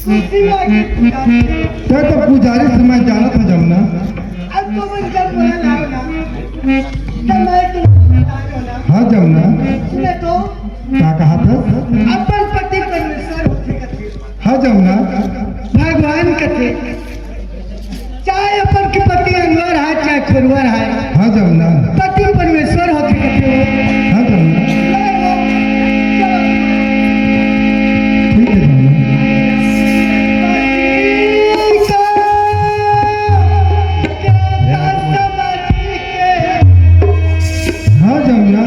क्या तो पुजारी से मैं जाना था जमुना। अब तो मैं जब बोला लाओ ना तब मैं तुमको बता दो ना। हाँ जमुना, सुने तो क्या कहा था? अपन पति परमेश्वर होते कथे, हाँ जमुना, भगवान कथे, चाहे अपन के पति अनवर है चाहे खुरवर है, हाँ जमुना, पति परमेश्वर होते कथे। हाँ जमुना, ठीक है जमुना। हाँ जमुना,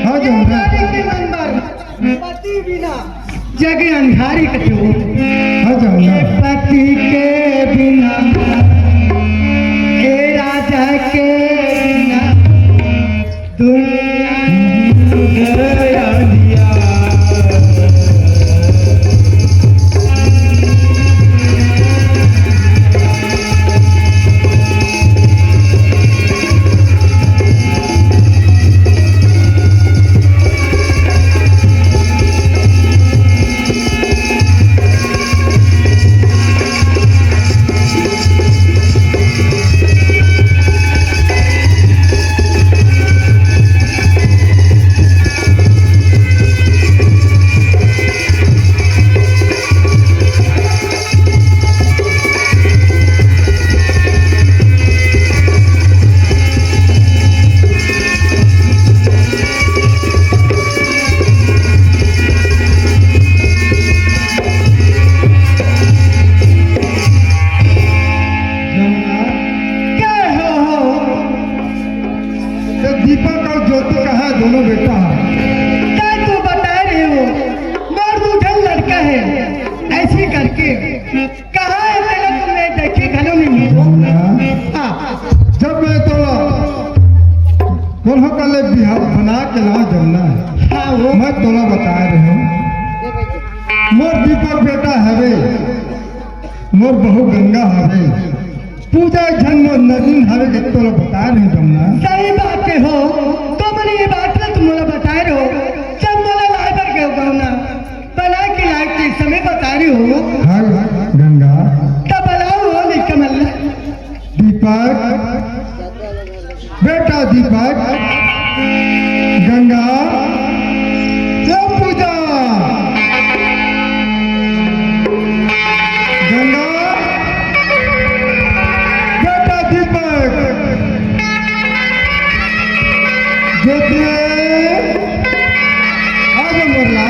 हाँ जमुना, पति बिना जग अंधारी कथे हो। हाँ जमुना, पति के बिना हे राजा के बिना दुनिया दीपक और ज्योति कहा दोनों बेटा है। क्या तो बता रहे हो, मर्द उधर लड़का है, ऐसे करके कहा है तेरा तुमने देखे घरों में नहीं हो। हाँ, जब मैं तो तोला का ले बिहार बना के ला जमुना, हाँ वो मैं तोला बता रही हूँ। मोर दीपक बेटा हवे, मोर बहु गंगा हवे, पूजा जन्म नदीन हवे के तोला बता रही जमुना। सही बात है हो, तो मैंने ये बात ना तुम मुझे बता रहे हो, जब मुझे लाई पर गए हो ना बना के लाइफ के समय बता रही हो, हाँ गंगा, तब बनाओ हो नहीं कमल दीपक बेटा दीपक, गंगा जो पूजा, गंगा बेटा दीपक, ज्योति आगे मोरला।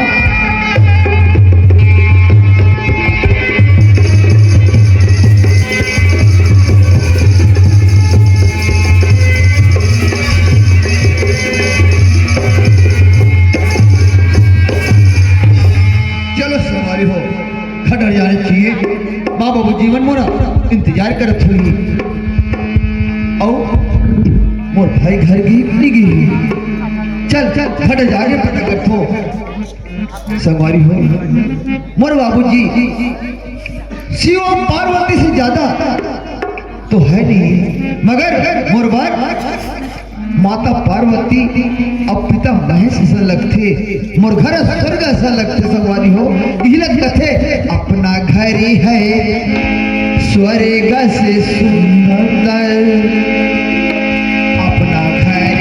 चलो सवारी हो खड़र जाने चाहिए। बाबा वो जीवन मोरा इंतजार करत हुई और मोर भाई घर की गई। चल चल खड़ जाके पता कर थो सवारी हो। मोर बाबूजी शिव और पार्वती से ज्यादा तो है नहीं, मगर मोर बात माता पार्वती अब पिता महेश ऐसा लगते, मोर घर स्वर्ग ऐसा लगते सवारी हो। यही लगता थे अपना घर ही है स्वर्ग से सुंदर, अपना घर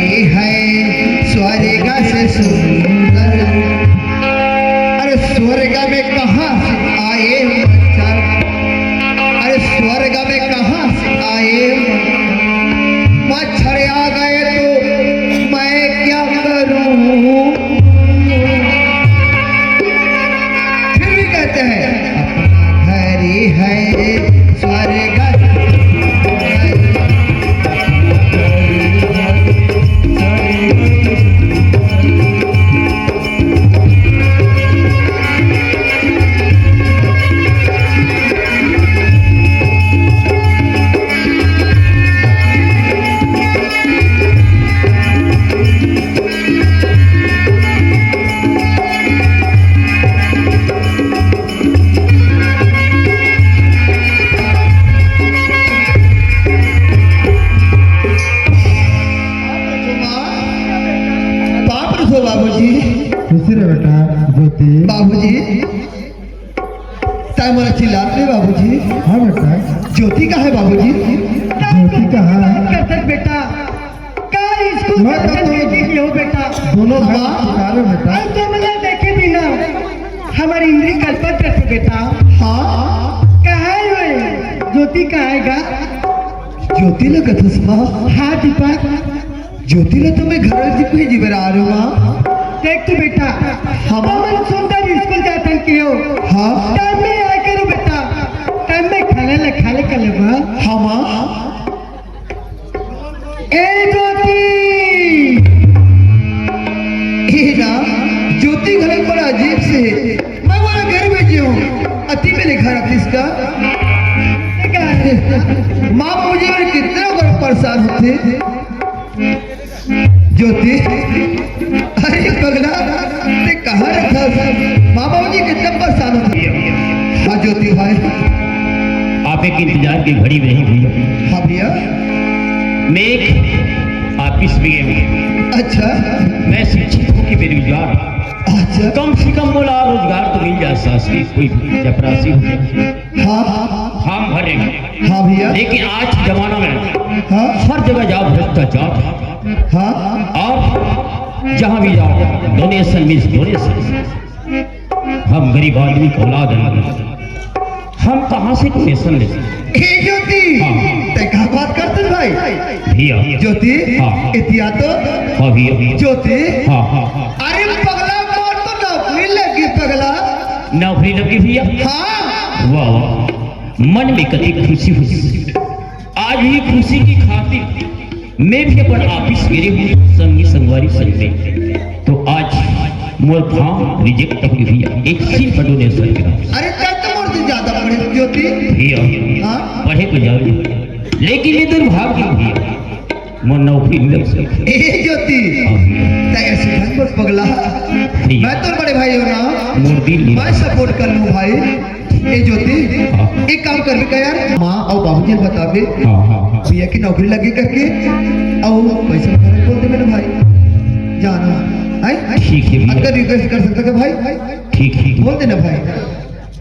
खुशी रहे बेटा ज्योति। बाबूजी टाइम वाला चिल्लाते बाबूजी। हाँ बेटा। ज्योति का है बाबूजी? ज्योति कहाँ है? कर सक बेटा का स्कूल मैं तो भेजी हो बेटा। दोनों भाई पुकारो बेटा। आज तो मैंने देखे बिना हमारी इंद्री कल्पत करते बेटा। हाँ कहाँ है वे ज्योति कहाँ आएगा? ज्योति लगा था माँ। हाँ दीपक ज्योति ने तुम्हें घर से भेजी बेरा आ रहे हो माँ। देख तू बेटा हम हम सुंदर स्कूल जातन की हो। हाँ टाइम में आए करो बेटा। टाइम में खाले कर लेबा। हाँ माँ। ए ज्योति ए ना ज्योति घर बड़ा अजीब से है। मैं वाला घर भेजी हूँ अति में लिखा रहा इसका। माँ मुझे और कितने लोग परेशान होते। ज्योति अरे पगला ते कहाँ रखा माँ बाबू जी कितने परेशान होते। हाँ ज्योति भाई। आप एक इंतजार की घड़ी में नहीं भैया। हाँ भैया। मैं एक ऑफिस में गया हूँ। अच्छा मैं शिक्षित हूँ कि बेरोजगार। अच्छा कम से कम बोला रोजगार तो मिल जाए सासरी कोई चपरासी हो जाए। हाँ हम भरेंगे। हाँ भैया। लेकिन आज के जमाना में हाँ हर जगह जाओ भ्रष्टाचार हाँ और जहाँ भी जाओ डोनेशन मीन्स डोनेशन। हम गरीब आदमी को औलाद हैं, हम कहाँ से डोनेशन ले सकते? ए ज्योति हाँ। ते कहाँ बात करते हैं भाई? भैया ज्योति हाँ। इतिया तो हाँ भैया। ज्योति हाँ हाँ हाँ। अरे पगला कौन तो नौकरी लगी पगला। नौकरी लगी भैया। हाँ वाह वाह, मन में कभी खुशी हुई। आज भी खुशी की खातिर मैं भी अपन ऑफिस गिरे हुए संगी संगवारी संग में तो आज मोर फॉर्म रिजेक्ट हो भैया। एक सिर्फ डोनेशन करा। अरे कर तो मोर से ज्यादा पढ़े ज्योति। भैया हाँ पढ़े तो जाओ लेकिन ये दुर्भाग्य भैया मोर नौकरी नहीं लग सकती। ए ज्योति ते ऐसे मत बोल पगला। मैं तो बड़े भाई हो ना। मोर दिल मैं सपोर्ट कर लूँ भाई। ए ज्योति हाँ। एक काम कर भी यार माँ और बाबूजी ने बतावे हाँ हाँ हाँ। भैया की नौकरी लगी करके और पैसा वगैरह बोल दे मेरे भाई जाना है। ठीक है भैया। अगर रिक्वेस्ट कर सकते थे भाई ठीक है बोल देना भाई।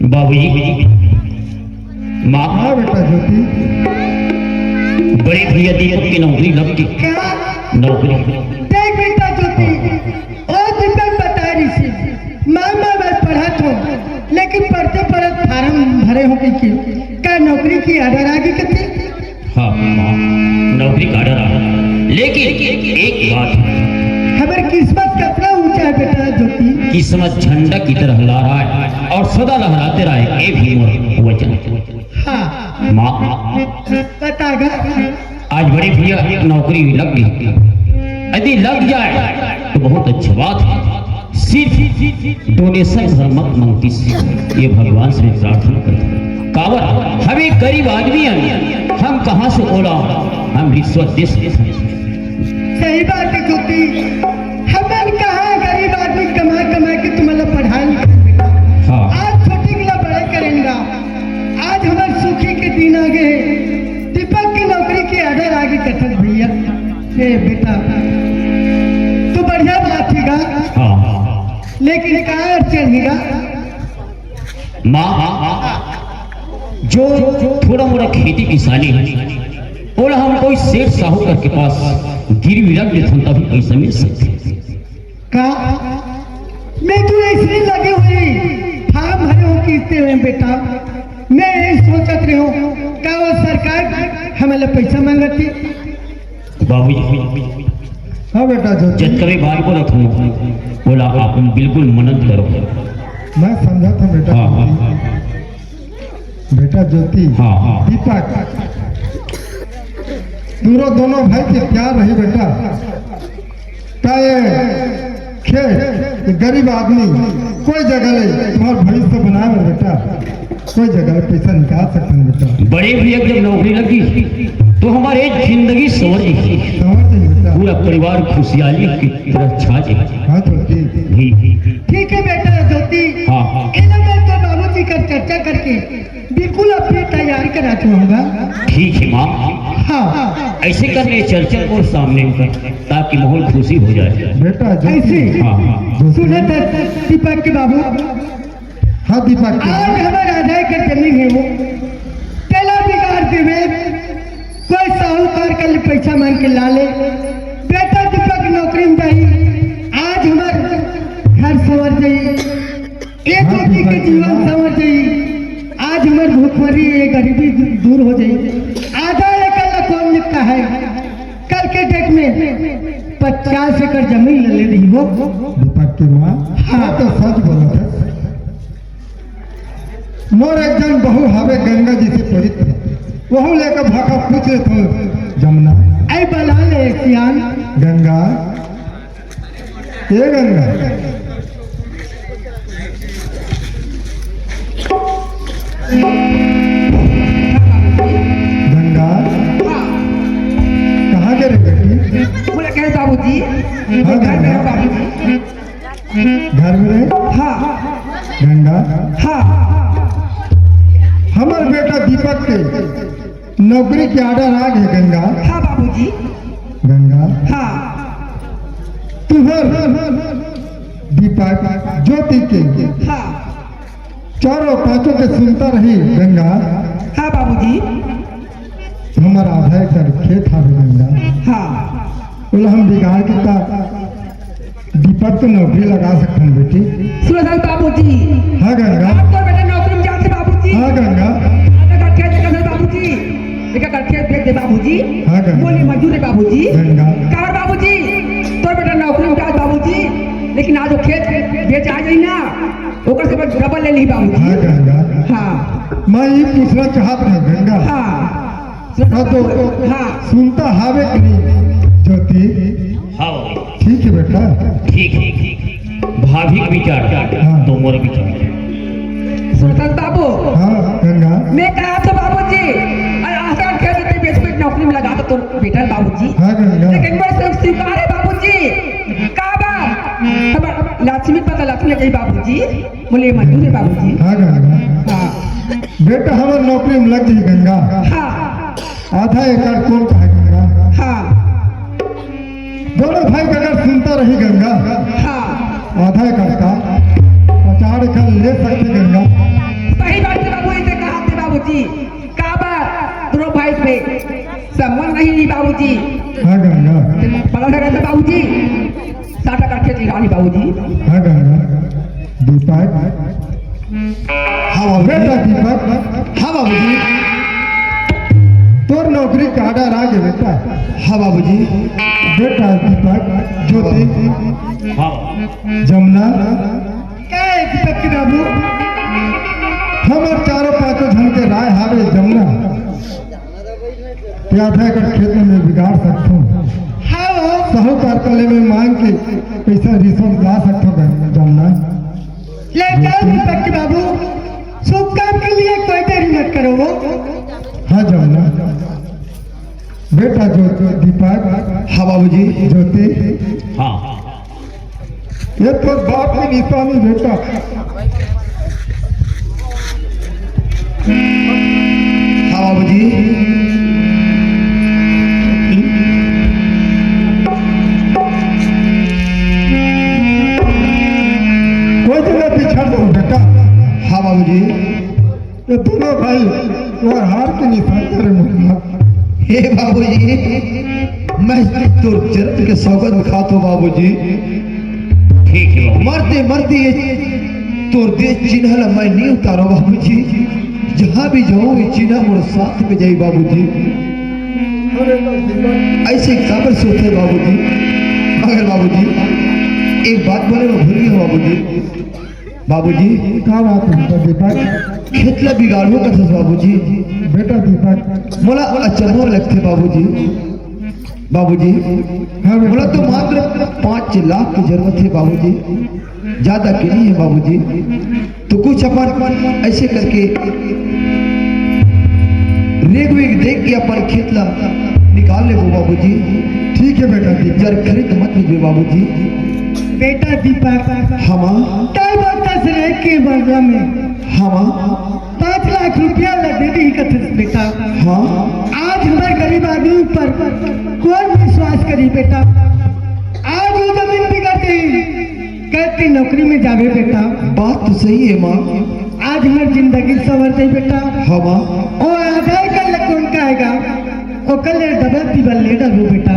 बाबूजी माँ हाँ बेटा ज्योति। बड़े भैया दीपक की नौकरी लग गई। क्या नौकरी देख बेटा ज्योति और दीपक बता रही थी मैं बस पढ़ा तो लेकिन पढ़ते पढ़ते फार्म भरे हो गई कि क्या नौकरी की ऑर्डर आ गई कितनी। हाँ हाँ नौकरी का डर आ लेकिन एक बात है, हमारी किस्मत कितना ऊंचा है बेटा ज्योति। किस्मत झंडा की तरह लहरा है और सदा लहराते रहे। ये भी मोर वचन। हाँ माँ बतागा। आज बड़े भैया नौकरी लग गई। यदि लग जाए तो बहुत अच्छी बात है। सिर्फ डोनेशन घर मत मांगती ये भगवान से प्रार्थना करते। कावर हमें गरीब आदमी हैं, हम कहाँ से ओला हम रिश्वत दे सकते हैं। सही बात है ज्योति। हमें कहाँ गरीब आदमी कमा कमा के तुम्हारा पढ़ाई बेटा। हाँ आज छोटे गिला बड़े करेंगे। आज हमारे सुखी के दिन आ गए। दीपक की नौकरी की ऑर्डर आ गई कथक भैया। ए बेटा तू बढ़िया बात थीगा हाँ लेकिन कहाँ अड़चन हीगा। माँ जो थोड़ा मोड़ा खेती किसानी है और हम कोई सेठ साहूकार के पास गिरवी रख देते तभी पैसा मिल सकते। का मैं तू इसलिए लगे हुई फार्म भरे हो किसते हुए बेटा। मैं यही सोचत रही हूँ क्या वो सरकार हमें पैसा मांगती। बाबूजी हाँ बेटा ज्योति। जब कभी बाल को रखूँ बोला आप बिल्कुल मदद करो। मैं समझा था बेटा। हाँ हाँ हाँ बेटा ज्योति। हाँ हाँ दीपक दोनों भाई के प्यार रही बेटा। खेत गरीब आदमी कोई जगह नहीं तुम्हारा भविष्य बनाए में बेटा। कोई जगह पैसा निकाल सकते हैं बेटा। बड़े भैया जब नौकरी लगी तो हमारे जिंदगी सवर गई। समझ नहीं बेटा। पूरा परिवार खुशहाली की तरह छा जाए। हाँ ज्योति। ठीक है बेटा ज्योति। हाँ हाँ इन्हें मैं तो बाबूजी का चर्चा करके बिल्कुल अपनी तैयार करा चाहूंगा। ठीक है माँ, हाँ ऐसे करने चर्चा को सामने कर ताकि माहौल खुशी हो जाए। बेटा ऐसे हाँ हाँ सुना था दीपक के बाबू, हाँ दीपक के आज हमारे आधार का जमीन है वो तेला बिगाड़ देवे, कोई साहूकार का ले पैसा मांग के ला ले। बेटा दीपक नौकरी में जाई, आज हमार घर संवर जाई, एक व्यक्ति के जीवन संवर जाई, आज हमार भूखमरी ये गरीबी दूर हो जाई। आधा एकड़ कौन लिखता है, कल के डेट में 50 एकड़ जमीन ले रही वो। दीपक की माँ हाँ तो सच बोला था। मोर एक जन बहू हवे गंगा जी से पवित्र, वह लेकर भागा पूछे तो जमुना ऐ बला ले सियान, गंगा ये गंगा गंगा कहाँ के रे बेटी? बोले कहे बाबूजी हाँ, घर में हो गंगा। बाबूजी। घर में रहे हाँ गंगा हाँ हमार बेटा दीपक के नौकरी के आर्डर आ गए गंगा। हाँ बाबूजी गंगा हाँ तुम्हार दीपक ज्योति के हाँ चारों पांचों के सुनता रही गंगा। हाँ बाबूजी हमारा आधा एकड़ खेत है गंगा, हाँ बोला हम बिगाड़ के ता दीपक तो नौकरी लगा सकते हैं बेटी। सुनो साहब बाबूजी, हाँ गंगा आप तो बेटा नौकरी में जाते बाबूजी। हाँ गंगा आधा का खेत का बाबूजी, एक का खेत बेच दे बाबूजी। हाँ गंगा बोले मजदूर है बाबूजी। गंगा कहा बाबूजी तो बेटा नौकरी में जाते बाबूजी, लेकिन आज वो खेत बेच आ जाई ना, ओकर से डबल ले ली हाँ बाबूजी। गंगा हाँ मैं ये पूछना चाहता हूँ गंगा। हाँ हाँ तो हाँ सुनता हावे कि नहीं ज्योति? हाँ बाबू, ठीक है बेटा। ठीक है। भाभी का विचार हाँ। तो मोर विचार। सुनता बाबू, हाँ गंगा मैं कहा था बाबूजी अरे आसान खेल देते बेच बेच नौकरी में लगा तो बेटा बाबूजी। हाँ गंगा लेकिन बस सब स्वीकार है बाबूजी। काबा हमार लक्ष्मी पता लक्ष्मी कही बाबूजी, बोले मजदूर है बाबूजी। हाँ गंगा हाँ बेटा हमारे नौकरी में लग जाए गंगा। हाँ आधा एकड़ कौन का है गंगा? हाँ दोनों भाई का अगर सुनता रही गंगा, हाँ आधा एकड़ का 50 एकड़ ले सकते गंगा। सही बात है बाबूजी से कहा थे बाबूजी। काबा दोनों भाई पे संबंध नहीं ली बाबूजी। हाँ गंगा पढ़ा लगा था बाबूजी, 60 एकड़ खेत निकाली बाबूजी। हाँ गंगा दीपक हाँ बाबूजी बेटा दीपक हाँ बाबूजी तोर नौकरी का आर्डर आ गया बेटा। हाँ बाबूजी बेटा दीपक ज्योति हाँ जमुना क्या है दीपक के बाबू? हमारे चारों पांचों जन के राय हावे जमुना कि आधा एकड़ खेत में मैं बिगाड़ सकता हूँ। हाँ वो साहूकार कले में मांग के पैसा रिश्वत ला सकता हूँ जमुना। ले जाओ दीपक के बाबू, शुभ काम के लिए कोई देरी मत करो वो। हाँ जमुना बेटा जो दीपक हाँ बाबूजी ज्योति हाँ ये तो बाप की निशानी बेटा। हाँ बाबूजी कोई जगह पिछड़ दो बेटा। हाँ बाबूजी ये दोनों भाई और हार की निशानी करे मुझे। हे बाबूजी मैं तो चरण के सौगत में खातो बाबूजी। ठीक है बाबू। मरते मरते ये तोर देश चिन्ह मैं नहीं उतारो बाबूजी। जहाँ भी जाऊँ ये चिन्ह मोर साथ में जाई बाबूजी। ऐसे काबर से होते बाबूजी। मगर बाबूजी एक बात बोले मैं भूल गया बाबूजी। बाबूजी क्या बात है बेटा दीपक? खेतला बिगाड़ो का था बाबूजी। बेटा दीपक मोला अचंभो लगते बाबूजी। बाबूजी हाँ बोला बेटा तो मात्र 5 लाख की जरूरत है बाबूजी, ज्यादा की नहीं है बाबूजी। तो कुछ अपन ऐसे करके रेग वेग देख के अपन खेतला निकाल ले वो बाबूजी। ठीक है बेटा दीपक। जर खरीद मत लीजिए बाबूजी। बेटा दीपक हमा कई बात से रह के बदला में हमा 5 लाख लाख रुपया लग दे दी कथित बेटा। हाँ आज हमारे गरीब आदमी पर कौन विश्वास करी बेटा। आज वो जमीन बिगड़ गई, कहती नौकरी में जावे बेटा। बात तो सही है माँ। आज हमारी जिंदगी संवर गई बेटा। हाँ माँ। और आधार कल कौन का आएगा, वो कल डबल टिबल ले डालो बेटा।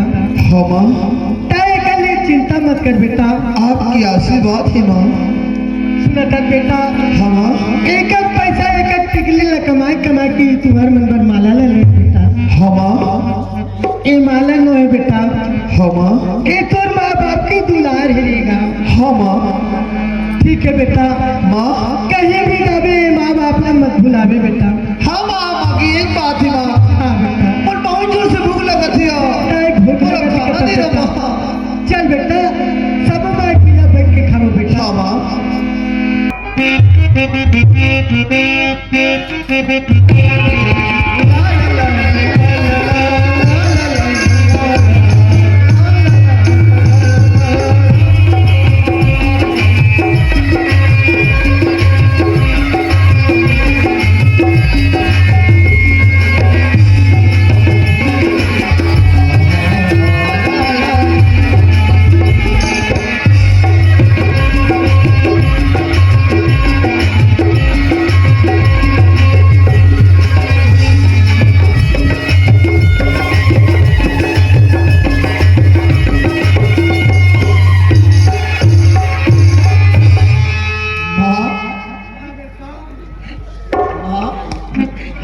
हाँ माँ। तय कल चिंता मत कर बेटा। आपकी आशीर्वाद है माँ। सुनता बेटा। हाँ माँ। एक एक पैसा एक एक टिकली ला कमाई कमाई की तुम्हारे मन पर माला ले ले बेटा। हाँ माँ। ये माला नो है बेटा। हाँ माँ। ये तो माँ बाप की दुलार रहेगा। हाँ माँ। ठीक है बेटा। माँ। कहीं भी जावे माँ बाप ने मत भुलावे बेटा। हाँ माँ, माँ की एक बात है माँ। हाँ बेटा। और बहुत जोर से भूख लगा थी एक भूख थोड़ा लगा खाना थी दे बेटा। दो माँ। चल बेटा, सब माँ पिला बैठ के खाओ बेटा। हाँ माँ।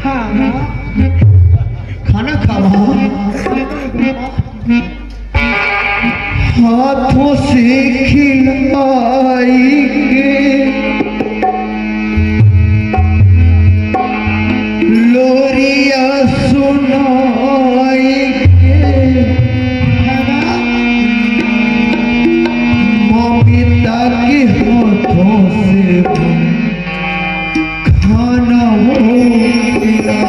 हाँ खाना खा माँ। हाथों से खिलाएंगे, लोरिया सुनाएंगे, ममता के हाथों से खाना होगा।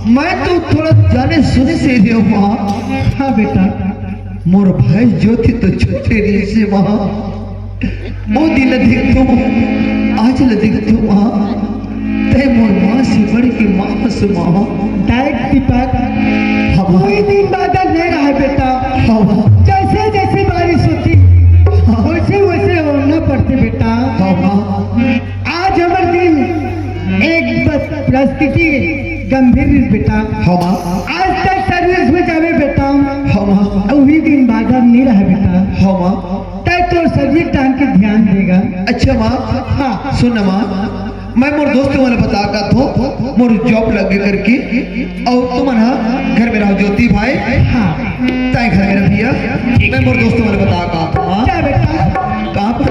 मैं तो थोड़ा जाने सुने से रे माँ। हाँ बेटा, मोर भाई जो थी तो छोटे रही से माँ। वो दिन देख तो आज ल देख तो माँ। ते मोर माँ से बढ़ के माँ से माँ। डाइट दीपक हाँ कोई दिन बादल नहीं रहा बेटा। हाँ जैसे जैसे बारिश होती वैसे वैसे होना पड़ते बेटा। हाँ आज हमारे दिन एक परिस्थिति गंभीर बेटा। हाँ आज तक सर्विस में जावे बेटा, हाँ वही दिन बादल नहीं रहा बेटा। हाँ तय तो सर्विस टाइम के ध्यान देगा। अच्छा माँ। हाँ सुन माँ, मैं मोर दोस्तों वाले बता का तो मोर जॉब लगे करके और तुम ना घर में रहो ज्योति भाई। हाँ ताई घर में रहिया। मैं मोर दोस्तों वाले बता का माँ। क्या बेटा? कहाँ पर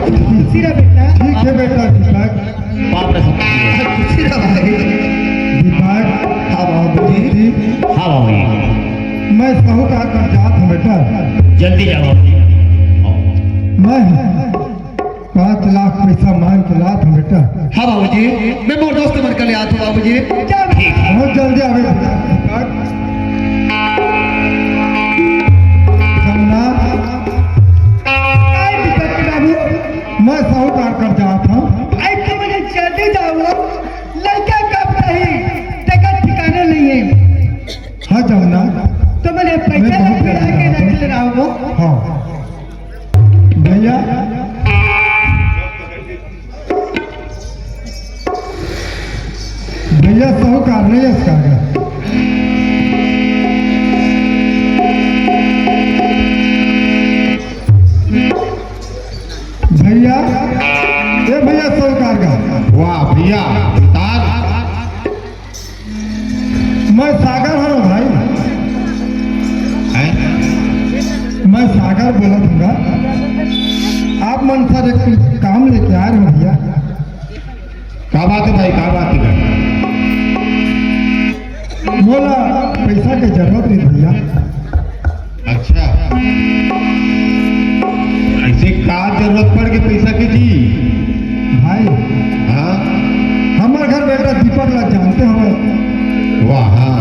सिरा बेटा। ठीक है बेटा दीपक। बाप रे सब। सीधा भाई। दीपक हाँ बाबूजी। जी, हाँ बाबू जी, मैं साहूकार कर जात हूँ बेटा। जल्दी जाओ बाबू जी। मैं 5 लाख पैसा मांग के लात हूँ बेटा। हाँ बाबूजी, मैं मोर दोस्त मर कर आता हूँ बाबूजी। क्या ठीक है। बहुत जल्दी आवे बेटा। दीपक जमुना, आई दीपक बाबू, मैं साहूकार कर जात हूँ। आई तो मुझे जल्दी जाओ। लड़का कब नहीं टिकट ठिकाने नहीं है। हाँ जमुना। तो मैंने पैसा मैं बहुत फिरा के जल्दी रख ले रहा हूँ। हाँ भैया, भैया साहूकार नहीं है इसका आगे। भैया, ये भैया साहूकार का। वाह भैया, मैं सागर हूँ भाई। हैं? मैं सागर बोला दूंगा। आप मन सर एक काम लेके आ रहे हो भैया। क्या बात है भाई, क्या बात है? बोला पैसा की जरूरत नहीं भैया। अच्छा, ऐसे का जरूरत पड़ के पैसा की जी? भाई हाँ हमारे घर बेटा दीपक ला जानते हो। वाह, हाँ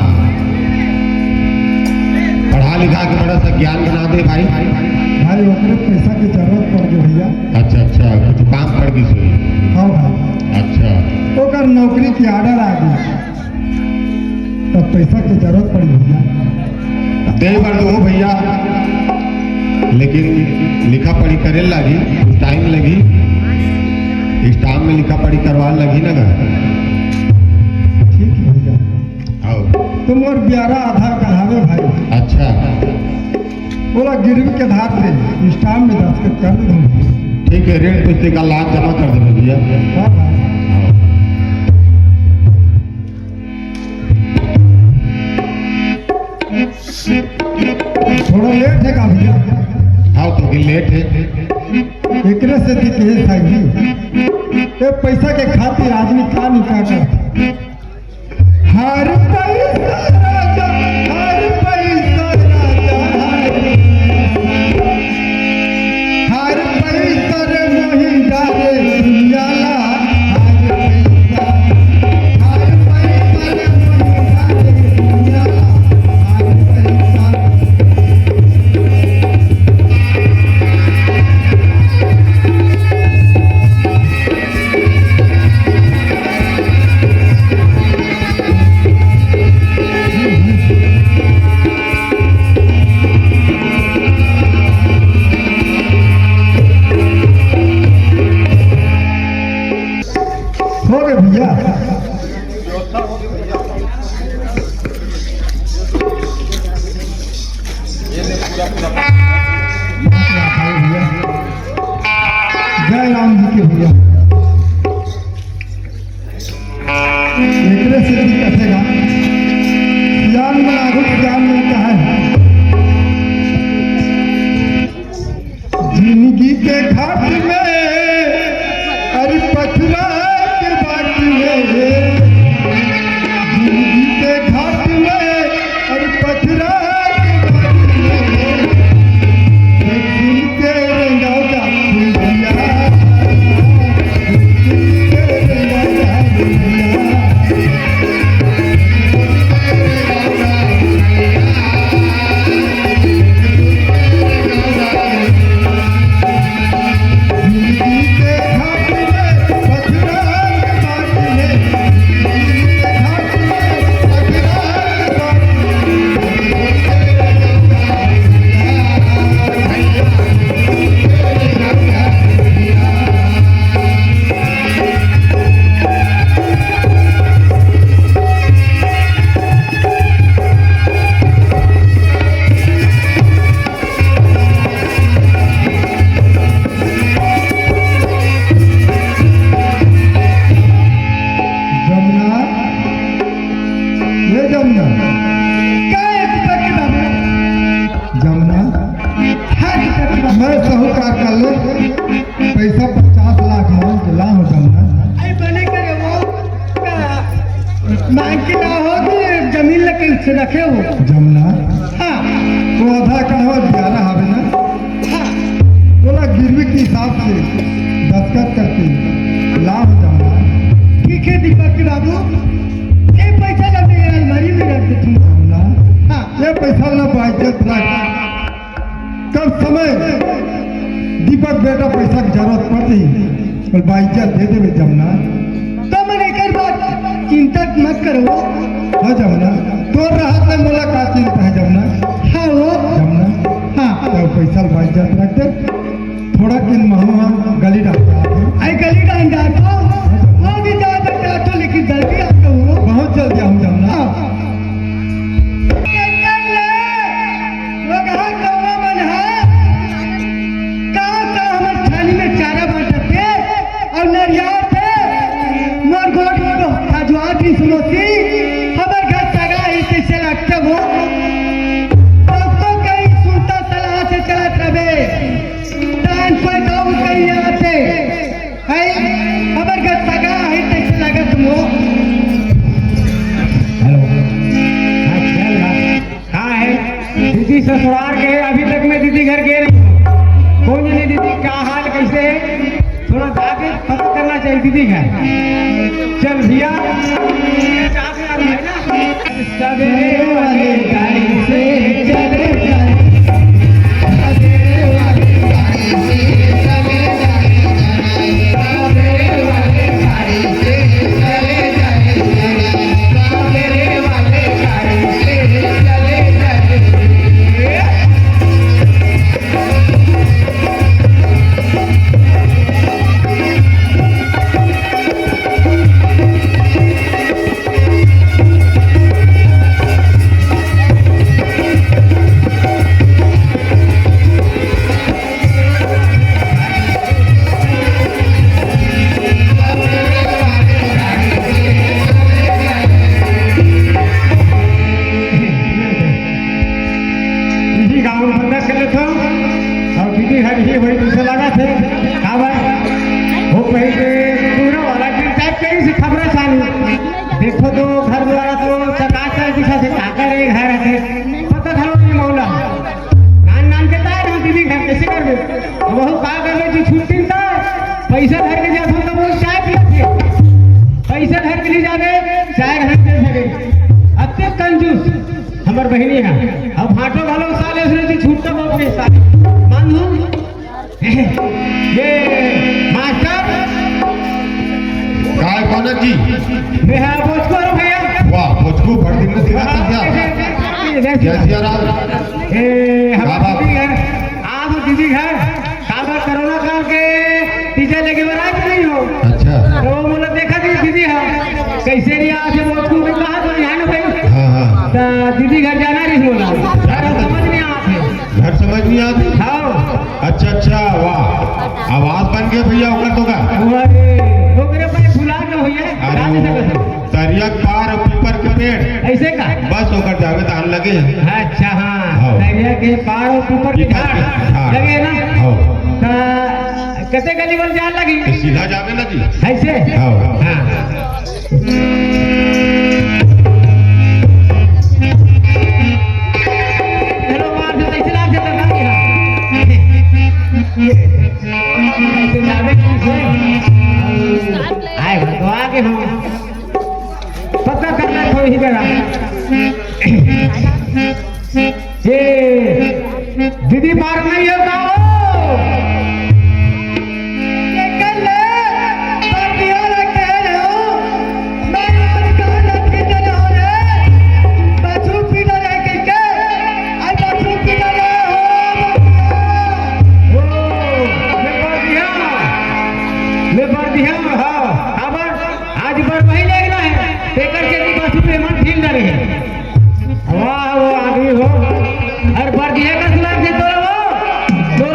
पढ़ा लिखा के बड़ा सा ज्ञान बना दे भाई। भाई ओकरे पैसा की जरूरत पड़ गई भैया। अच्छा अच्छा, कुछ काम पड़ गई सोई। हाँ भाई, अच्छा ओकर नौकरी की ऑर्डर आ गई तो पैसा की जरूरत पड़ी भैया। दे बार दो भैया, लेकिन लिखा पढ़ी करे लगी, कुछ टाइम लगी। इस टाइम में लिखा पढ़ी करवा लगी ना घर। ठीक है भैया। आओ। तुम और 11 आधार कढ़ावे भाई। अच्छा बोला गिरवी के आधार पे स्टाम्प में दस्तखत कर दूँ। ठीक है, ऋण पुस्तिका का लाभ जमा कर देना भैया। हाँ भाई, थोड़ा लेट है का भैया। हाँ तो कि लेट है। एकरे से थी केस आई। ये पैसा के खातिर आदमी का नहीं का करता। हर पैसा राजा, हर पैसा राजा, हर पैसा रे मोही डाले दुनियाला। हर पैसा रे मोही डाले दुनियाला। हर पैसा हो गए भैया। जय राम जी के भैया। एकरे से भी कथेगा ज्ञान में लागू ज्ञान मिलता है। जिंदगी के घाट में अरे पथरा के बाट में, जिंदगी के घाट में अरे पथरा के बाट में, सुन के रंगा जा भैया। से रखे हो जमुना हाँ तो आधा कनवा 11 हवे ना हाँ बोला गिरवी के हिसाब से दस्तखत करके लाभ जमुना ठीक है दीपक के बाबू ये पैसा जब मैं अलमारी में रख देती हूँ जमुना हाँ ये पैसा ना बाइज्जत रख कब समय दीपक बेटा पैसा की जरूरत पड़ती और बाइज्जत दे देवे जमुना तो मैंने एक बात चिंता मत करो हाँ जमुना तो राहत में मुलाकात चिंता है जमुना हाँ वो जमुना हाँ तो पैसा बाइज्जत रख दे थोड़ा किन महुआ गली डालते आई गली डाल जाता वो भी जा सकता तो लेकिन जल्दी आता हूँ बहुत जल्दी आऊँ जमुना हाँ वो कहा कौवा मन है कहाँ हमारे थाली में चारा बांटते और नरियार थे मोर गोट को खजवाट की सुनोती हमारे घर सगा ही कैसे लगते वो दोस्तों कहीं सुनता सलाह से चलत रहे टाइम पर गाँव कहीं आते है हमारे घर सगा ही कैसे लगत वो कहाँ है दीदी ससुराल के अभी तक मैं दीदी घर गए नहीं कौन जाने दीदी क्या हाल कैसे है थोड़ा जाके पता करना चाहिए दीदी घर चल भैया जाके आ रही है ना सवेरे वाले गाड़ी से चले जाए देखो तो घर द्वारा तो चकाचक दिखा से काकर एक घर है पता था नहीं मौला नान नान के तार हम दीदी घर कैसे कर दे वो का कर ले छुट्टी था पैसा घर के जात हम तो वो चाय पिए पैसा घर के लिए जावे चाय घर दे सके अत्य कंजूस हमर बहनी है अब भाटो वालों साले उसने छूटता बाप के साथ मानू ये मास्टर काय कौन जी मैं है भोजपुर भैया वाह भोजपुर भर दिन में दिखा क्या जय सिया राम ए हम हाँ, बाप। दीदी घर आप दीदी घर काबर कोरोना काल के टीचर लेके बना के नहीं हो अच्छा तो वो बोला देखा थी दीदी है कैसे नहीं आप भोजपुर में कहा तो यहाँ ना भाई हाँ हाँ तो दीदी घर जाना नहीं बोला घर समझ नहीं आते घर समझ नहीं आती हाँ अच्छा अच्छा वाह आवाज बन गया भैया ओकर तो का ओकरे पे फुला के होइए अरे वो तरिया के पार और पीपर के पेड़ ऐसे का बस ओकर जावे तो आन लगे अच्छा हाँ हाँ। दरिया के पार और ऊपर के पीपर के, झाड़ हाँ। लगे ना हाँ। तो कते गली बन जान लगी तो सीधा जावे ना जी ऐसे हाँ। हाँ हेलो मार से ऐसे लाग जाता था ऐसे जावे किसे आए भगवा के हम पता करना थोड़ी जगह ये दीदी पार नहीं होता हो वाह वो आदमी हो और बढ़िया का सुना थे तो वो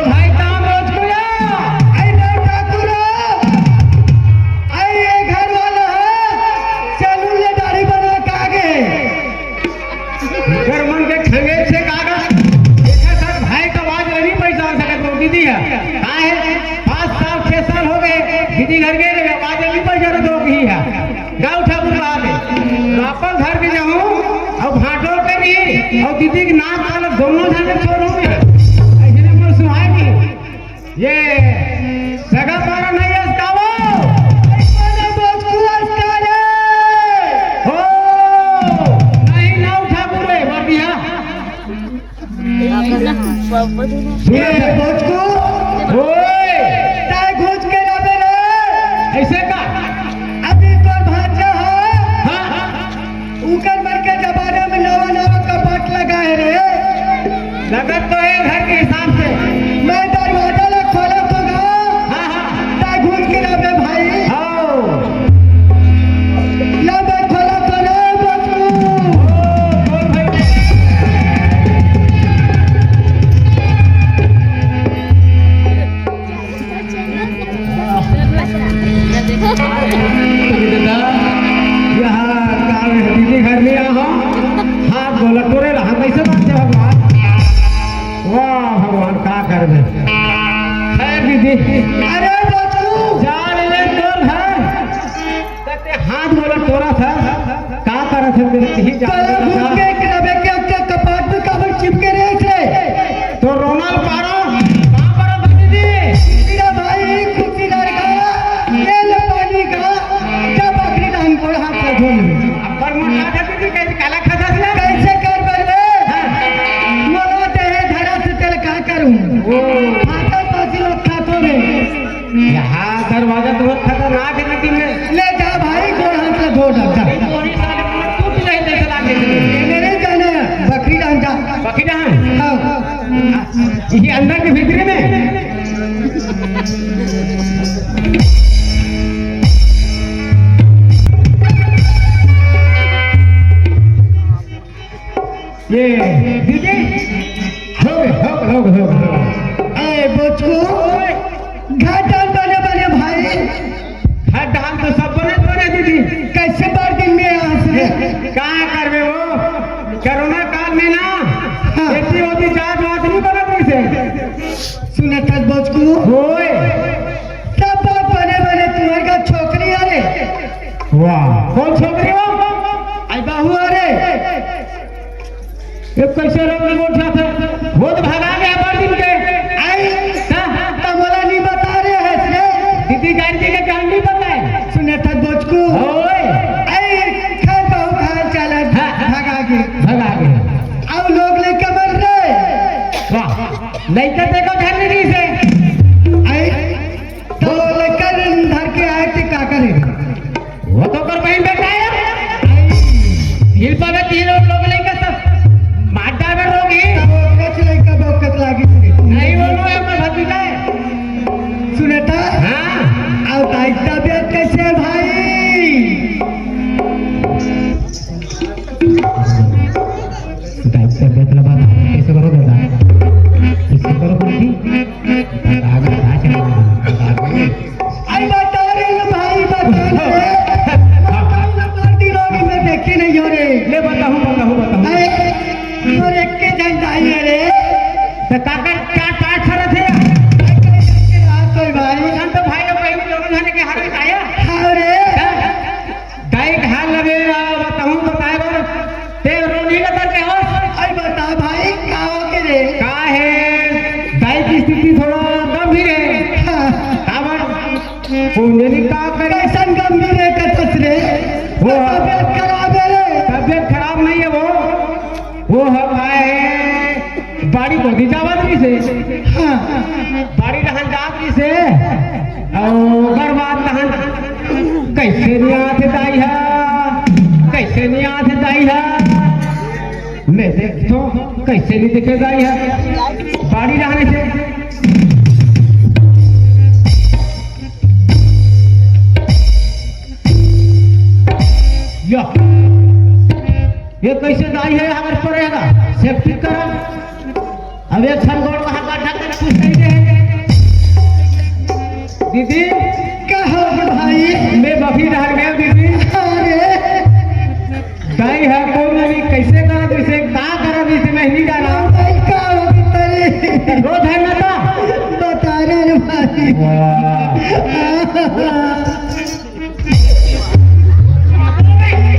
दोनों जने छोड़ो में ऐसे मोर सुनाई नहीं ये सगा पारा नहीं है कावो मैंने बोझको अस्कारे हो नहीं ना उठा बोले बढ़िया ये बोझको ओए ताय घोच के लावे रे ऐसे का अभी तो भांजा है हाँ उकर मर के जमाने में नवा नवा कपाट लगा है रे लगत तो है घर के हिसाब से मैं दरवाजा ला खोला तो गा हाँ हाँ ताय घोच के लावे भाई आओ लावे खोला तो रे बोझको बोल भाई यहाँ काम है दीदी घर में यहाँ हाथ बोला तोरे रहा कैसे बात है भगवान वाह भगवान का कर दे खैर दीदी अरे बोझको जान ले तोर है कहते हाथ बोला तोरा था का करत है मेरे ही जान ताय घोच ले के एक लावे के उसके कपाट में कबर चिपके रहे थे तो रोनल पारो कहाँ पर है दीदी मेरा भाई खुशी लड़का ये ले पानी का जब बकरी डांग को हाथ में धो ले अब्बर मोटा था दीदी कैसे काला खाता था कैसे कर बरबे मोला देह धरा से तेल का करूं खाता पासी लोग खातो रे यहाँ दरवाजा तो बहुत खतरनाक है दीदी में ले जा भाई गोड़ हाथ से धो डाल जा चोरी साले में टूट जाए जैसे लागे मेरे जाने बकरी डांग जा बाकी जहाँ हाँ। ये अंदर के भीतरे में ये दीदी हो गए ए बोचको घाटन बने बने भाई हर डाल तो सब बने दीदी कैसे बार दिन में यहाँ से कहाँ करवे वो कोरोना काल में ना खेती होती जात वात नहीं बनत से सुने तक बोचको होए सब बात बने बने तुम्हारे का छोकरी अरे वाह कौन छोकरी हो आई बाहू अरे ये कैसे लोग नहीं उठा था वो तो भागा गया बार दिन के आई हाँ? तमोला नहीं बता रहे हैं रे दीदी गाड़ी के जान नहीं पता है सुने तक बोचको ओए आई खान बाहू खान चला भागा के भगा गया अब लोग लेके मर रहे वाह नहीं तो देखो घर नहीं से आई तो लेकर धर के आए थे का करेगा वो तो कर बहन बैठा है हिल पावे तीन लोग लेकर सब माटा में रोगी बोकत लेकर बोकत लागी नहीं बोलो है मैं भतीजा है सुने था हाँ अब भाई तबियत कैसे है भाई तबियत लगा कैसे करो दादा कैसे करो बंदी आगे कहाँ चले आई बता रहे हैं भाई बता रहे पार्टी लोग में देखी नहीं हो रे ले बताऊँ आई और एक के जन जाइए रे तो काका क्या पाँच खड़े थे रात कोई भाई हम तो भाई लोग पहले दोनों जाने के हाथ में आया हाँ रे गाय के हाल लगे बताऊँ बताए बार ते रोनी का दर के हो आई बता भाई का हो के रे का है गाय की स्थिति थोड़ा गंभीर है काबर पुण्यनी का करे कैसन गंभीर है कतस रे वो तबियत खराब है रे तबियत खराब नहीं है वो है बाड़ी बोधी जावतरी से हाँ बाड़ी रहन जावतरी से और बर्बाद रहन कैसे नहीं आते दाई है कैसे नहीं आते दाई है मैं देख तो कैसे नहीं दिखे दाई है बाड़ी रहने से या ये कैसे दाई है अगर पड़ेगा सेफ्टी करो अब एक क्षण गोड़ वहां बैठा कर कुछ नहीं देंगे दीदी क्या हो भाई मैं बफी रह गया दीदी अरे दाई है कौन नहीं कैसे करा जैसे कहाँ करा जैसे मैं नहीं जाना भाई का हो तेरे रोज है ना था बता रहे रे भाई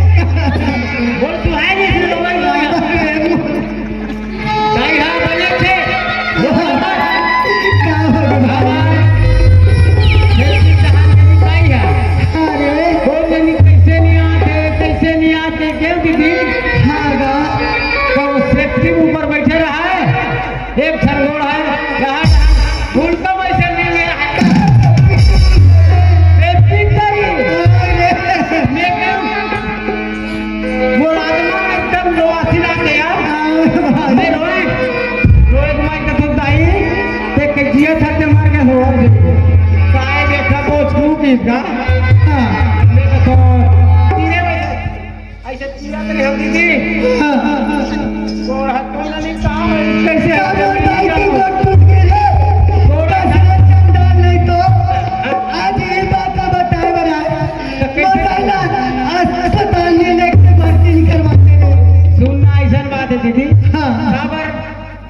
बोल तू है नहीं इसमें तो भाई दाई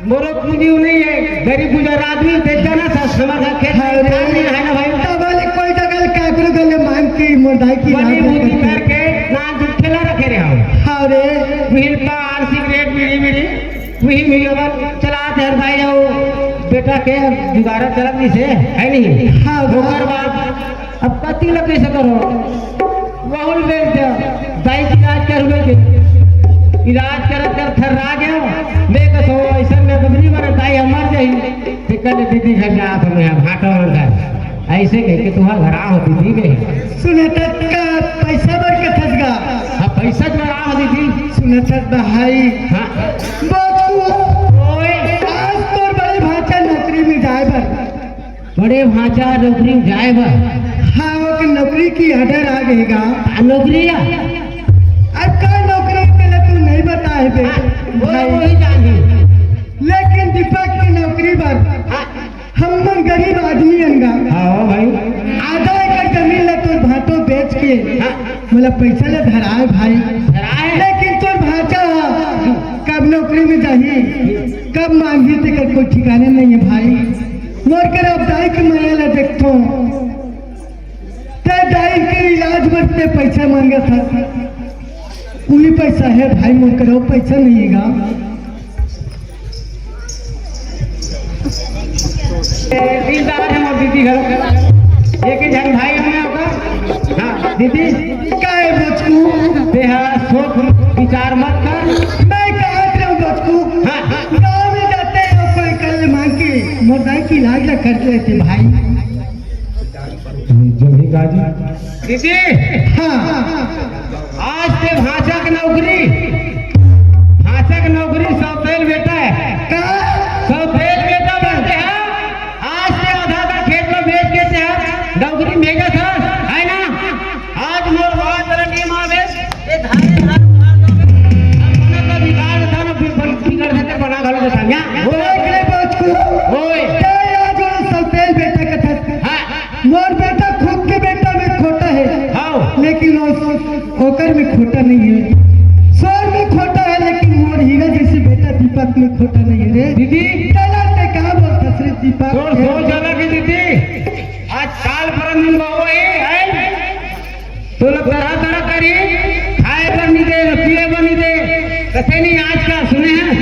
मोरो पूंजी नहीं है, गरीब गुजर आदमी बेचा ना था समाज खेत नहीं है ना भाई। वाले कोई जगह काकरो गले मांग की मोदाई की बनी बुद्धि करके ना ठेला रखे रहे हो। हाँ रे मिल पान सिगरेट बीड़ी बीड़ी वही मिलवा चला दे भाई जाओ बेटा के जुगाड़ा चलत नहीं से है नहीं। हाँ ओकर बाद अब कति लग कैसे करो बहुत बेच दे दाई की इलाज कर हुए थे इलाज करत कर थर्रा गया मैं कसो ऐसा में बदली मारे दाई मर जाई टिकट दीदी घर जा तो मैं भाटो घर ऐसे कह के तुम्हारा घर आ होती थी बे सुनता का पैसा भर के थस गा। हाँ पैसा जो आ होती थी सुनता भाई हाँ बाबू ओए आज तो बड़े भाचा नौकरी में जाए बर बड़े भाचा नौकरी में जाए बा हाँ वो की नौकरी की ऑर्डर आ गएगा नौकरी अब का नौकरी के लिए तू नहीं बताए बे भाई वही जानी लेकिन दीपक की नौकरी पर हम लोग गरीब आदमी हंगा हाँ भाई आधा एकड़ जमीन ले तो भाटो बेच के मतलब पैसा ले धराए भाई लेकिन तो भाचा कब नौकरी में जाही कब मांगी थे कर कोई ठिकाने नहीं है भाई मोर कर अब दाई के माया ला देखतो ते दाई के इलाज बरते पैसा मांगा था वही पैसा है भाई मोर कर पैसा नहीं हैगा दिलदार है मोर दीदी घर एक ही जन भाई हमने होगा हाँ दीदी का है बचकू बेहा सोच विचार मत कर मैं कहा रहा बचकू हाँ हाँ गाँव में जाते हैं और कोई कल मांग के मोरदाई की इलाज ला कर लेते भाई दीदी हाँ आज ते भाषा की नौकरी सौतेल बेटा है का सौतेल बेटा बनते हैं आज से आधा का खेत में बेच के ते नौकरी भेजा था है ना आज मोर बात रखी माँ बे ये धारे धार अपना का बिगाड़ था ना बिगड़ देते बना घलो था क्या देख ले बचकू ओए ते आज वो सौतेल बेटा का था हां मोर बेटा खुद के बेटा में खोटा है हां लेकिन ओकर में खोटा नहीं है स्वर में खोटा है लेकिन मोर हीरा जैसे बेटा दीपक में खोटा नहीं है रे दीदी चला ते कहा बोलता श्री दीपक तोर सोच अलग है दीदी आज काल परम दिन बाबू है तो लोग तरह तरह करी खाए पर नहीं दे पिए पर नहीं दे कसे नहीं आज का सुने हैं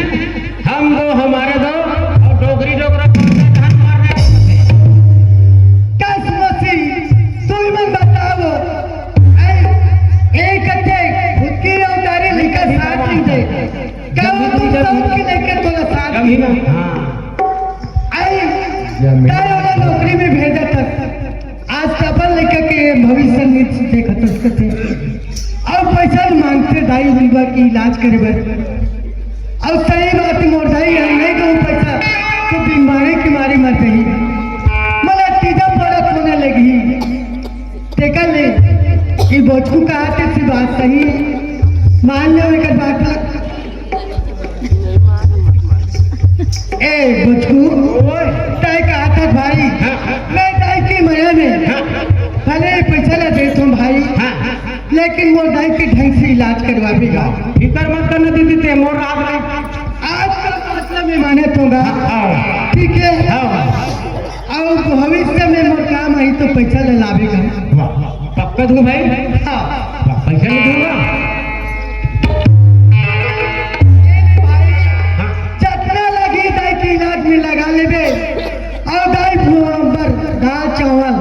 हम दो हमारे दो और डोगरी डोगरा धान मारने कसमसी तू ही मन बताओ एक कटे खुद की औदारी लेकर साथ नहीं दे कहो तू सब की लेकर तोला साथ कभी ना हाँ आई काय वाला नौकरी में भेजा था आज सफल लेकर के भविष्य में देखा तो उसके थे अब पैसा मांगते दाई हुआ की इलाज करे बर अब सही बात मोर दाई नहीं तो पैसा तो बीमारी की मारी मर गई मला तीजा बड़ा होने लगी देखा ले कि बोचकू कहा सी बात सही मान लो एक बात लग ए बोचकू तय कहा था भाई मैं दाई की माया में भले पैसा ला दे तुम भाई लेकिन वो दाई के ढंग से इलाज करवाएगा फिकर मत करना दीदी ते मोर रात में आज का मतलब में माने होगा ठीक है और भविष्य में मोर काम आई तो पैसा ले लावेगा पक्का दूं भाई हाँ पैसा नहीं दूंगा जितना लगी दाई के इलाज में लगा लेबे और दाई पर दाल चावल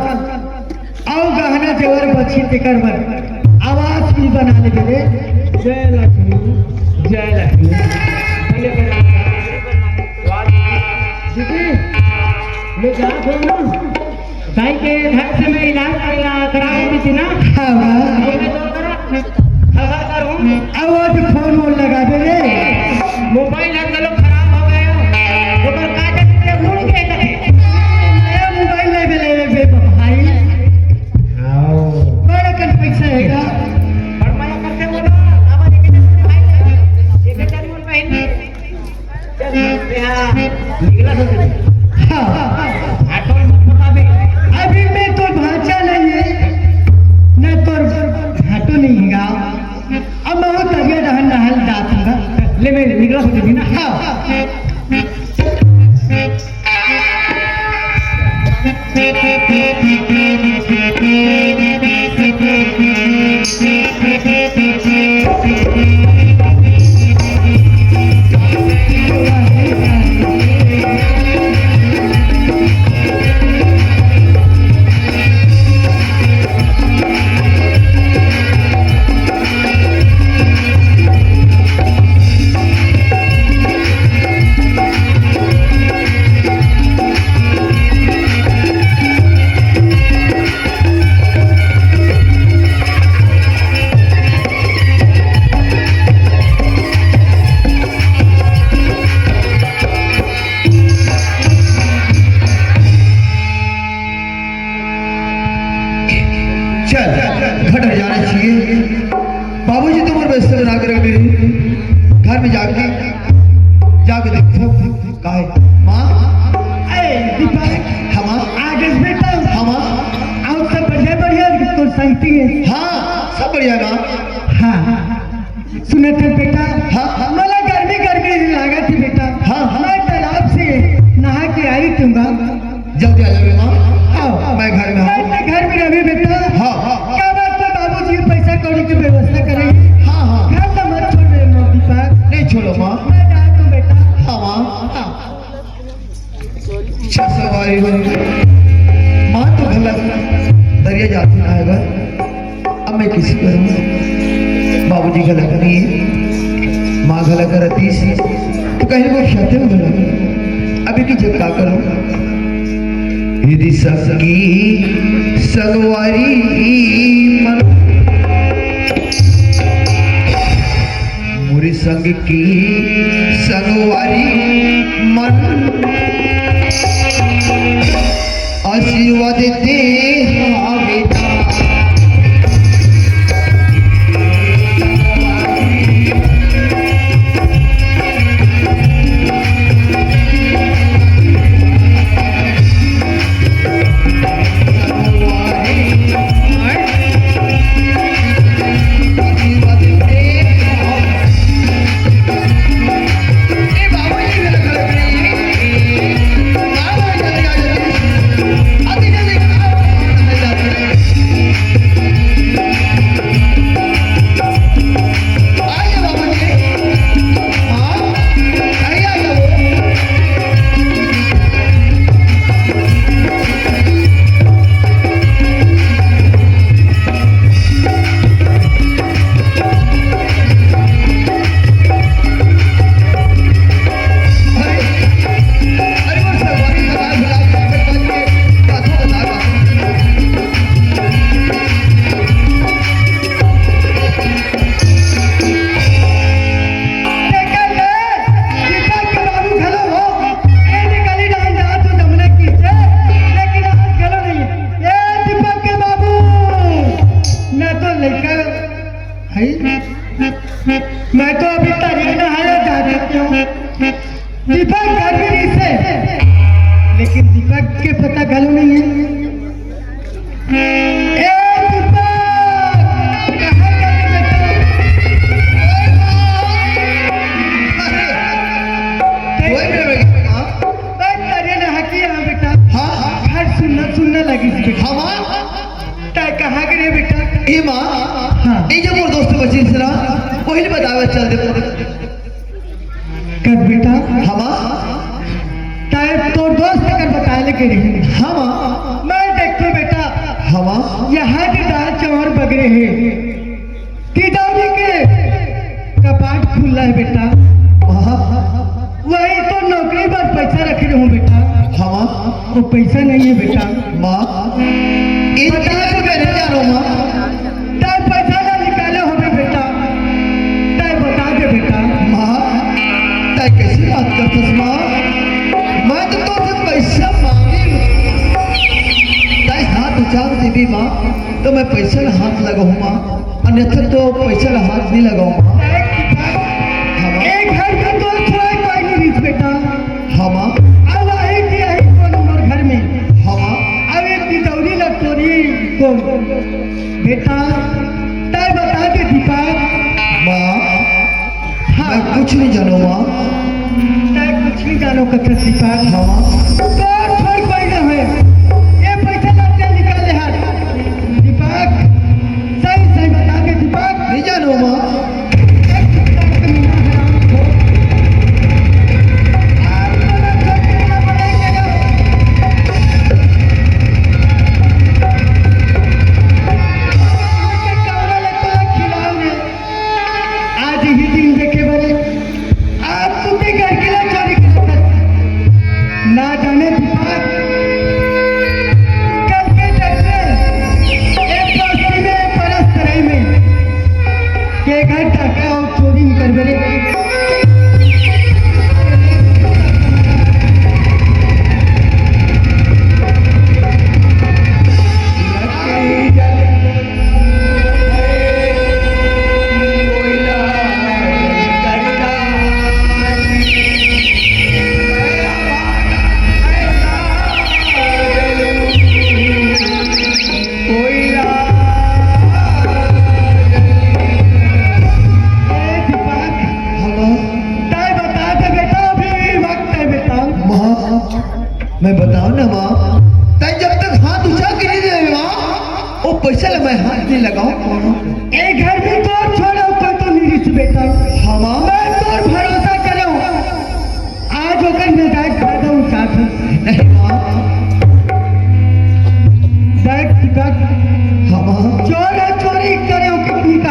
और गहना जेवर बची तेकर बर आवाज भी बना लेबे रे जय लक्ष्मी जय लक्ष्मी दीदी मैं जा रहा हूँ दाई के घर से मैं इलाज करा रही थी ना हाँ खबर करूँ आवाज फोन वोन लगा दे रे मोबाइल हर गलो खराब हो गया तो पर कागज से मुड़ के करे नया मोबाइल ले बे भाई आओ बड़ा कर पैसा हैगा और मैं करते बोलो अब एक हजार बोल बहन निकला तो हाँ ऑटो मत बता दे अभी मैं तो भाषा नहीं है न तो घाटो नहीं हैगा अब बहुत तबियत हल जाता ले मैं निकला तो दीदी ना हाँ चल घर जाना चाहिए। बाबूजी तुम्हारे व्यस्त बना के रख दे। घर में जाके देखो का है माँ। दीपक हाँ माँ। आगे बेटा हाँ माँ। और सब बढ़िया बढ़िया तो संगती है। हाँ सब बढ़िया माँ। हाँ सुने थे बेटा। हाँ। मला गर्मी गर्मी लगा थी बेटा। हाँ। मैं तालाब से नहा के आई दूंगा। जल्दी आ जाओ माँ। आओ मैं घर में हूँ। मैं घर में रही बेटा। हाँ। क्या बात है बाबूजी पैसा कौड़ी की व्यवस्था करेंगे। हाँ। घर तो मत छोड़ रहे हो दीपक। नहीं छोड़ो माँ। मैं जाता हूँ बेटा। हाँ माँ। अच्छा सवारी हो माँ तो गलत दरिया जाती ना है घर। अब मैं किसी करूँ बाबूजी गलत नहीं है माँ गलत करती सी तो कहीं को क्षति हो गया। अभी की जब क्या करूँ यदि सबकी सगवारी मन मुरी संग की सगवारी मन आशीर्वाद दे आवेदा। मैं तो अभी तरी नहाया जा रही हूँ। दीपक घर में नहीं से, लेकिन दीपक के पता गलो नहीं है। ए दीपक, कहाँ गए बेटा? मैं तरी नहा के यहाँ बेटा। घर सुनना लगी थी बेटा। तय कहाँ गए बेटा? ए माँ हाँ। ये जो मोर दोस्त बची सरा वही बतावे चल दे कर बेटा हमा तय तो दोस्त कर बताए लेके रही। हमा मैं देखो बेटा हमा यहाँ के दाल चावल बगरे हैं। तिजोरी के कपाट खुला है बेटा। वही तो नौकरी पर पैसा रखे रहूं बेटा। हमा वो पैसा नहीं है बेटा। माँ इतना तो कहने जा रहा हूँ माँ तय पैसा ना निकाले हो बेटा। तय बता दे बेटा। माँ तय कैसी बात करतस माँ? मैं तो तुझसे पैसा मांगी तय हाथ उछाल देवी माँ तो मैं पैसा ना हाथ लगाऊँ माँ, अन्यथा तो पैसा ना हाथ नहीं लगाऊँ माँ। एक घर में तो थोड़ा कोई नहीं रिच बेटा। हमा अब आई थी आई कौन उम्र घर में। हमा अब एक तिजोरी लटोरी कौन बेटा? तय बता दे दीपक। माँ मैं कुछ नहीं जानू माँ। तय कुछ नहीं जानो कथा दीपक। हमा तो छोड़ कोई ना है। ये पैसा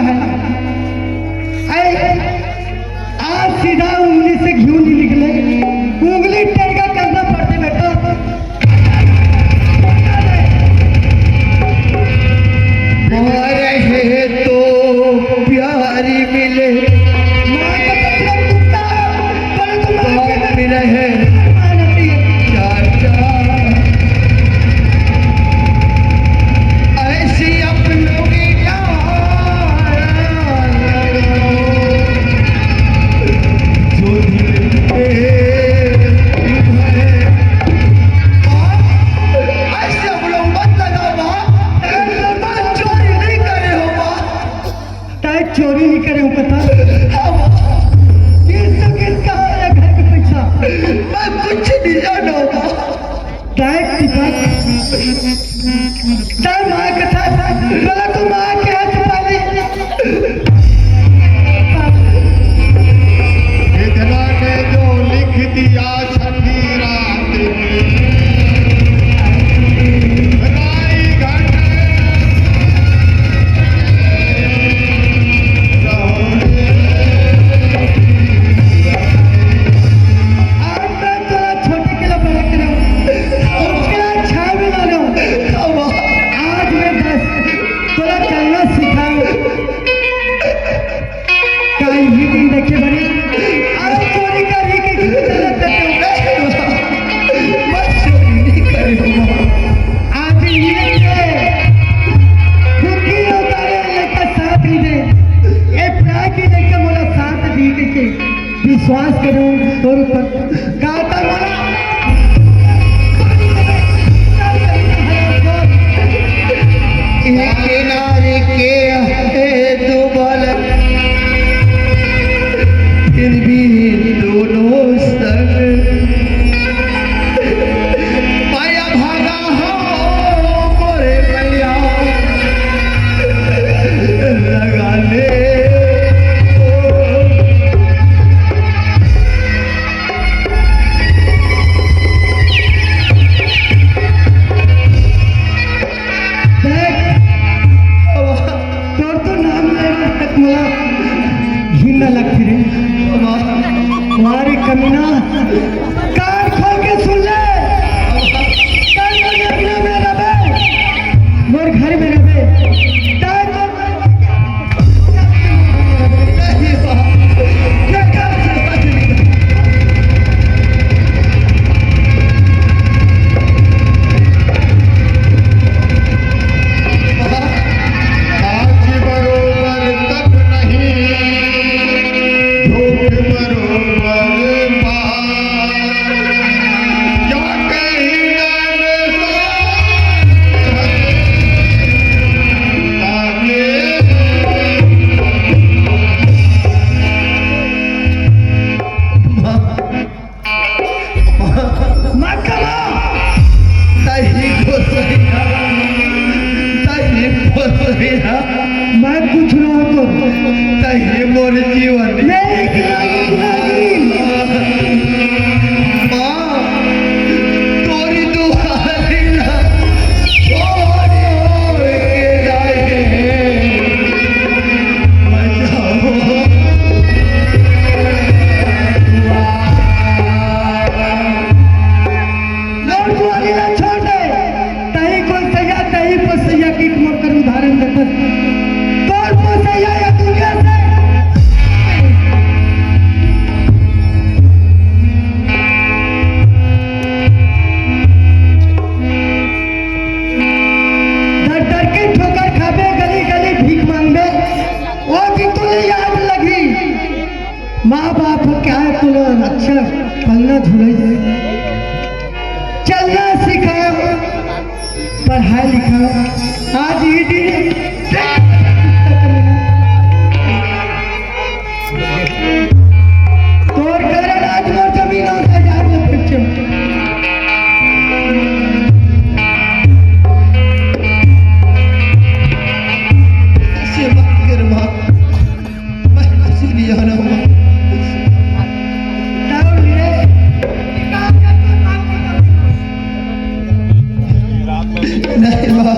है आज सीधा उंगली से घी नहीं निकले, उंगली टेढ़ा करना पड़ते बेटा। रहे तो प्यारी मिले, माँ का बच्चा कुत्ता पर तुम बाप भी रहे मानती है। चाचा, ऐसी अपनों की जो दिल पे ऐसे हम लोग मत लगाओ माँ, चोरी नहीं करे हो माँ। ताई चोरी नहीं करे हूँ पता किसका है घर का पैसा? मैं कुछ नहीं जाना माँ। ताई टिपक ताई माँ के साथ बोला तो माँ के हाथ पाले इतना ने जो लिख दिया छठी रात में, राई घाट आज मैं थोड़ा छोटे के लिए बड़ा कर रहा हूँ, उसके लिए छाया में ला रहा हूँ। आज मैं बस थोड़ा चलना सिखाऊं। कहीं भी दिन देखे बने आज चोरी कर ही के चलत देते हो। मैं चोरी नहीं करे हो माँ। आज ये खुदी उतारे लेकर साथ ही दे ये प्राय की लेकर मोला साथ दी के विश्वास करूं और गाता मोला एक किनारे के है दो बालक, फिर भी दोनों संग माया भागा हो मोरे मैया लगा ले। तोर तो नाम लेने तक मोला घिन लगती रे तुम्हारी कमीना। कान खोल के सुन ले, कान खोल के अपना में रहे मोर घर में रहे ताई तो नहीं माँ, क्या काम से बच नहीं। आज बरोबर तब नहीं, झूठ बरोबर पार, क्या कहीं जाने माँ कमा नहीं को सही ना, नहीं को सही ना, मैं पूछ रहा हूँ तो नहीं मोर जीवन मैं एक माँ तोरी दुआरी ना छोड़ के जाए बचाओ। लौट वाली ना छोड़ दे तही कोई सैया तही पोसैया की मोर कर उदाहरण देता तोर पोसैया या दुनिया से डर डर के ठोकर खाबे गली गली भीख मांगे वो भी तुझे याद लगी माँ बाप क्या है तुलो अच्छा पलना झूले चलना सिखाया पढ़ाई लिखा आज ये दिन तोर कारण आज मोर जमीन होता जा रहा पीछे ऐसे मत कर माँ, मैं कुछ नहीं जाना माँ। दाऊ लिए नहीं माँ,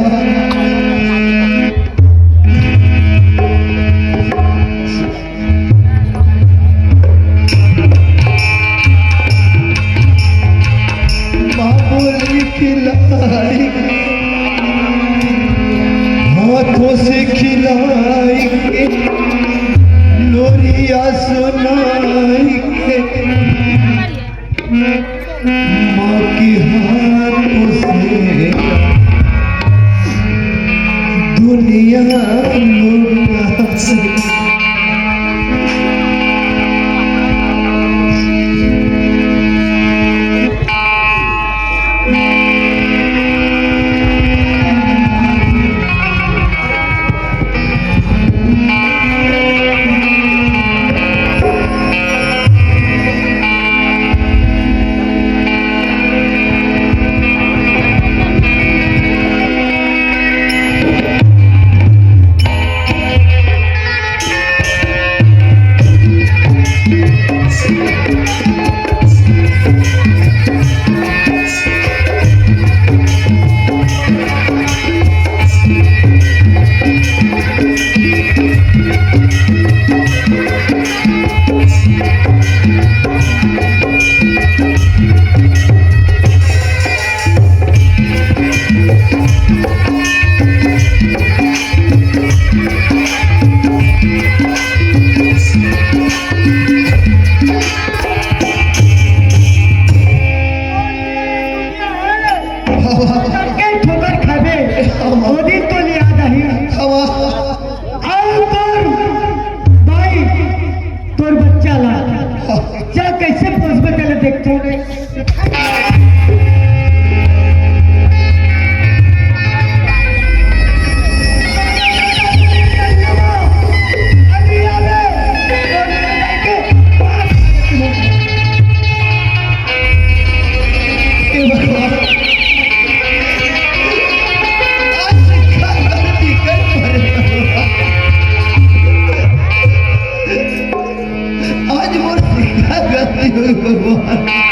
आज मोर सिक्का गलती हुई भगवान